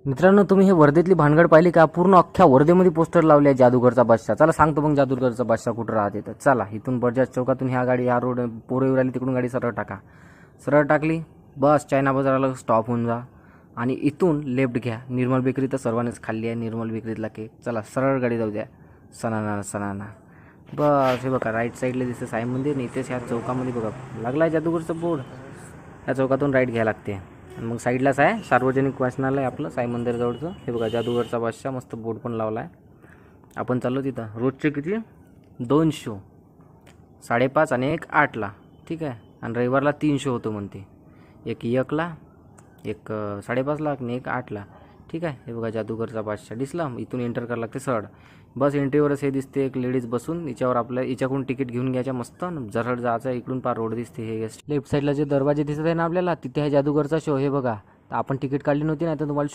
मित्रांनो, तुम्ही हे वर्धेतली भानगड पाहिली का? पूर्ण अख्ख्या वर्धेमध्ये पोस्टर लावले आहे जादूगरचा बादशाह. चला सांगतो मग जादूगरचा बादशाह कुठं राहते. तर चला, इथून बजाज चौकातून ह्या गाडी, ह्या रोड पोरं येऊ राहिली, तिकडून गाडी सरळ टाका. सरळ टाकली बस, चायना बाजाराला स्टॉप होऊन जा आणि इथून लेफ्ट घ्या. निर्मल बेकरी तर सर्वांनीच खाल्ली आहे, निर्मल बेकरीतला केक. चला सरळ गाडी जाऊ द्या. सणाना सणाना बस. हे बघा राईट साईडला दिसतं साई मंदिर, आणि इथेच ह्या चौकामध्ये बघा लागला आहे जादूगरचं बोर्ड. ह्या चौकातून राईट घ्यायला लागते. आणि मग साईडलाच आहे सार्वजनिक वाचनालय आपलं साई मंदिराजवळचं. हे बघा जादूगरचा बादशाह मस्त बोर्ड पण लावला आहे. आपण चाललो तिथं. रोजचे किती? 2 शो, 5:30 आणि एक 8ला. ठीक आहे. आणि रविवारला 3 शो होतो म्हणते. एक 1ला, एक 5:30ला आणि एक 8ला. ठीक आहे. हे बघा जादूगरचा बादशाह दिसला. इथून एंटर करायला लागते सरळ. बस एंट्रीवरच हे दिसते एक लेडीज बसून. हिच्यावर आपल्या हिच्याकडून तिकीट घेऊन घ्यायचं मस्त. जरळ जायचं. इकडून पार रोड दिसते. हे लेफ्ट साईडला जे दरवाजे दिसत आहे ना आपल्याला, तिथे आहे जादूगरचा शो. हे बघा, तर आपण तिकीट काढली नव्हती ना, तर तुम्हाला